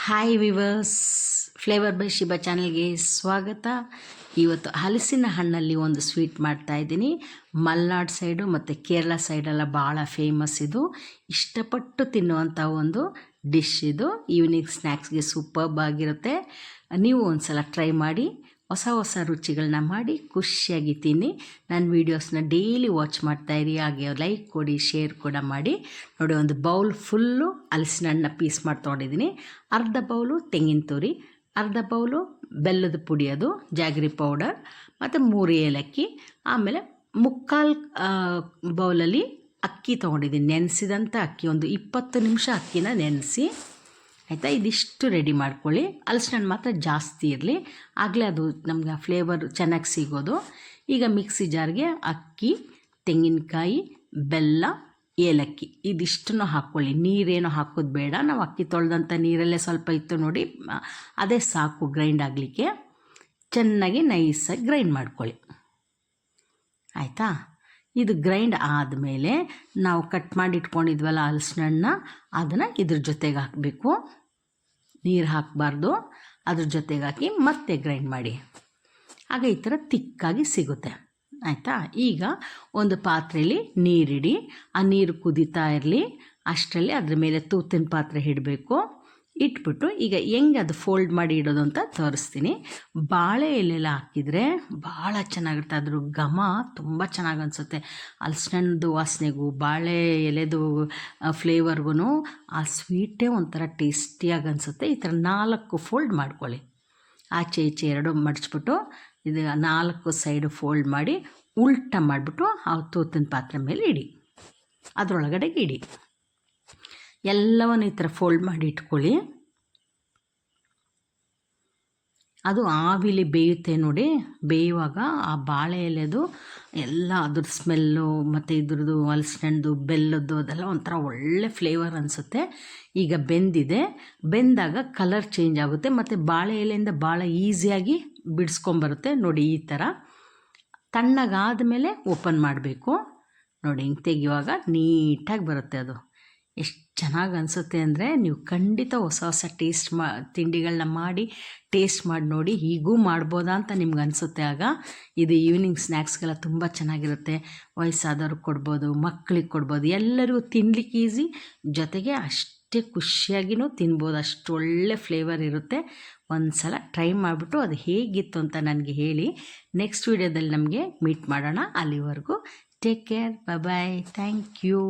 Hi viewers, flavour by Shiba ಚಾನಲ್ಗೆ ಸ್ವಾಗತ. ಇವತ್ತು ಹಲಸಿನ ಹಣ್ಣಲ್ಲಿ ಒಂದು ಸ್ವೀಟ್ ಮಾಡ್ತಾಯಿದ್ದೀನಿ. ಮಲೆನಾಡು ಸೈಡು ಮತ್ತು ಕೇರಳ ಸೈಡೆಲ್ಲ ಭಾಳ ಫೇಮಸ್. ಇದು ಇಷ್ಟಪಟ್ಟು ತಿನ್ನುವಂಥ ಒಂದು ಡಿಶ್. ಇದು ಈವ್ನಿಂಗ್ ಸ್ನ್ಯಾಕ್ಸ್ಗೆ ಸೂಪರ್ಬ್ ಆಗಿರುತ್ತೆ. ನೀವು ಒಂದು ಸಲ ಟ್ರೈ ಮಾಡಿ, ಹೊಸ ಹೊಸ ರುಚಿಗಳನ್ನ ಮಾಡಿ ಖುಷಿಯಾಗಿ ತಿನ್ನಿ. ನನ್ನ ವೀಡಿಯೋಸ್ನ ಡೈಲಿ ವಾಚ್ ಮಾಡ್ತಾಯಿರಿ, ಹಾಗೆ ಲೈಕ್ ಕೊಡಿ, ಶೇರ್ ಕೂಡ ಮಾಡಿ. ನೋಡಿ, ಒಂದು ಬೌಲ್ ಫುಲ್ಲು ಹಲಸಿನ ಹಣ್ಣನ್ನ ಪೀಸ್ ಮಾಡಿ ತೊಗೊಂಡಿದ್ದೀನಿ. ಅರ್ಧ ಬೌಲು ತೆಂಗಿನ ತುರಿ, ಅರ್ಧ ಬೌಲು ಬೆಲ್ಲದ ಪುಡಿ, ಅದು ಜಾಗ್ರಿ ಪೌಡರ್, ಮತ್ತು 3 ಏಲಕ್ಕಿ. ಆಮೇಲೆ ಮುಕ್ಕಾಲು ಬೌಲಲ್ಲಿ ಅಕ್ಕಿ ತೊಗೊಂಡಿದ್ದೀನಿ, ನೆನೆಸಿದಂಥ ಅಕ್ಕಿ. ಒಂದು 20 ನಿಮಿಷ ಅಕ್ಕಿನ ನೆನೆಸಿ, ಆಯಿತಾ. ಇದಿಷ್ಟು ರೆಡಿ ಮಾಡ್ಕೊಳ್ಳಿ. ಹಲಸಿನ ಹಣ್ಣು ಮಾತ್ರ ಜಾಸ್ತಿ ಇರಲಿ, ಆಗಲೇ ಅದು ನಮ್ಗೆ ಆ ಫ್ಲೇವರ್ ಚೆನ್ನಾಗಿ ಸಿಗೋದು. ಈಗ ಮಿಕ್ಸಿ ಜಾರ್ಗೆ ಅಕ್ಕಿ, ತೆಂಗಿನಕಾಯಿ, ಬೆಲ್ಲ, ಏಲಕ್ಕಿ ಇದಿಷ್ಟನ್ನು ಹಾಕ್ಕೊಳ್ಳಿ. ನೀರೇನು ಹಾಕೋದು ಬೇಡ. ನಾವು ಅಕ್ಕಿ ತೊಳೆದಂಥ ನೀರಲ್ಲೇ ಸ್ವಲ್ಪ ಇತ್ತು ನೋಡಿ, ಅದೇ ಸಾಕು ಗ್ರೈಂಡ್ ಆಗಲಿಕ್ಕೆ. ಚೆನ್ನಾಗಿ ನೈಸಾಗಿ ಗ್ರೈಂಡ್ ಮಾಡ್ಕೊಳ್ಳಿ, ಆಯಿತಾ. ಇದು ಗ್ರೈಂಡ್ ಆದಮೇಲೆ ನಾವು ಕಟ್ ಮಾಡಿ ಇಟ್ಕೊಂಡಿದ್ವಲ್ಲ ಹಲಸಿನ ಹಣ್ಣನ್ನ, ಅದನ್ನು ಇದ್ರ ಜೊತೆಗೆ ಹಾಕಬೇಕು. ನೀರು ಹಾಕಬಾರ್ದು, ಅದ್ರ ಜೊತೆಗೆ ಹಾಕಿ ಮತ್ತೆ ಗ್ರೈಂಡ್ ಮಾಡಿ. ಆಗ ಈ ಥರ ತಿಕ್ಕಾಗಿ ಸಿಗುತ್ತೆ, ಆಯಿತಾ. ಈಗ ಒಂದು ಪಾತ್ರೆಯಲ್ಲಿ ನೀರಿಡಿ, ಆ ನೀರು ಕುದೀತಾ ಇರಲಿ. ಅಷ್ಟರಲ್ಲಿ ಅದ್ರ ಮೇಲೆ ತೂತಿನ ಪಾತ್ರೆ ಇಡಬೇಕು. ಇಟ್ಬಿಟ್ಟು ಈಗ ಹೆಂಗೆ ಅದು ಫೋಲ್ಡ್ ಮಾಡಿ ಇಡೋದು ಅಂತ ತೋರಿಸ್ತೀನಿ. ಬಾಳೆ ಎಲೆಲ್ಲ ಹಾಕಿದರೆ ಭಾಳ ಚೆನ್ನಾಗಿರುತ್ತೆ, ಅದ್ರ ಘಮ ತುಂಬ ಚೆನ್ನಾಗಿ ಅನಿಸುತ್ತೆ. ಹಲಸಿನಣ್ಣದು ವಾಸನೆಗೂ ಬಾಳೆ ಎಲೆದು ಫ್ಲೇವರ್ಗೂ ಆ ಸ್ವೀಟೇ ಒಂಥರ ಟೇಸ್ಟಿಯಾಗಿ ಅನಿಸುತ್ತೆ. ಈ ಥರ 4 ಫೋಲ್ಡ್ ಮಾಡ್ಕೊಳ್ಳಿ. ಆಚೆ ಈಚೆ 2 ಮಡಚ್ಬಿಟ್ಟು ಇದು 4 ಸೈಡು ಫೋಲ್ಡ್ ಮಾಡಿ ಉಲ್ಟ ಮಾಡಿಬಿಟ್ಟು ಆ ತೂತಿನ ಪಾತ್ರೆ ಮೇಲೆ ಇಡಿ, ಅದರೊಳಗಡೆಗೆ ಇಡಿ. ಎಲ್ಲವನ್ನು ಈ ಥರ ಫೋಲ್ಡ್ ಮಾಡಿ ಇಟ್ಕೊಳ್ಳಿ. ಅದು ಆವಿಲಿ ಬೇಯುತ್ತೆ ನೋಡಿ. ಬೇಯುವಾಗ ಆ ಬಾಳೆ ಎಲೆದು ಎಲ್ಲ ಅದ್ರ ಸ್ಮೆಲ್ಲು ಮತ್ತು ಇದ್ರದ್ದು ಹಲಸಿನ ಹಣ್ಣು ಬೆಲ್ಲದ್ದು ಅದೆಲ್ಲ ಒಂಥರ ಒಳ್ಳೆ ಫ್ಲೇವರ್ ಅನಿಸುತ್ತೆ. ಈಗ ಬೆಂದಿದೆ. ಬೆಂದಾಗ ಕಲರ್ ಚೇಂಜ್ ಆಗುತ್ತೆ ಮತ್ತು ಬಾಳೆ ಎಲೆಯಿಂದ ಭಾಳ ಈಸಿಯಾಗಿ ಬಿಡಿಸ್ಕೊಂಬರುತ್ತೆ ನೋಡಿ. ಈ ಥರ ತಣ್ಣಗಾದ ಮೇಲೆ ಓಪನ್ ಮಾಡಬೇಕು ನೋಡಿ. ಹಿಂಗೆ ತೆಗೆಯುವಾಗ ನೀಟಾಗಿ ಬರುತ್ತೆ. ಅದು ಎಷ್ಟು ಚೆನ್ನಾಗಿ ಅನಿಸುತ್ತೆ ಅಂದರೆ, ನೀವು ಖಂಡಿತ ಹೊಸ ಹೊಸ ತಿಂಡಿಗಳನ್ನ ಮಾಡಿ ಟೇಸ್ಟ್ ಮಾಡಿ ನೋಡಿ. ಹೀಗೂ ಮಾಡ್ಬೋದಾ ಅಂತ ನಿಮ್ಗೆ ಅನಿಸುತ್ತೆ. ಆಗ ಇದು ಈವ್ನಿಂಗ್ ಸ್ನ್ಯಾಕ್ಸ್ಗೆಲ್ಲ ತುಂಬ ಚೆನ್ನಾಗಿರುತ್ತೆ. ವಯಸ್ಸಾದವ್ರಿಗೆ ಕೊಡ್ಬೋದು, ಮಕ್ಕಳಿಗೆ ಕೊಡ್ಬೋದು, ಎಲ್ಲರಿಗೂ ತಿನ್ಲಿಕ್ಕೆ ಈಸಿ, ಜೊತೆಗೆ ಅಷ್ಟೇ ಖುಷಿಯಾಗಿಯೂ ತಿನ್ಬೋದು. ಅಷ್ಟು ಒಳ್ಳೆ ಫ್ಲೇವರ್ ಇರುತ್ತೆ. ಒಂದು ಸಲ ಟ್ರೈ ಮಾಡಿಬಿಟ್ಟು ಅದು ಹೇಗಿತ್ತು ಅಂತ ನನಗೆ ಹೇಳಿ. ನೆಕ್ಸ್ಟ್ ವೀಡಿಯೋದಲ್ಲಿ ನಮಗೆ ಮೀಟ್ ಮಾಡೋಣ. ಅಲ್ಲಿವರೆಗೂ take care, bye, thank you.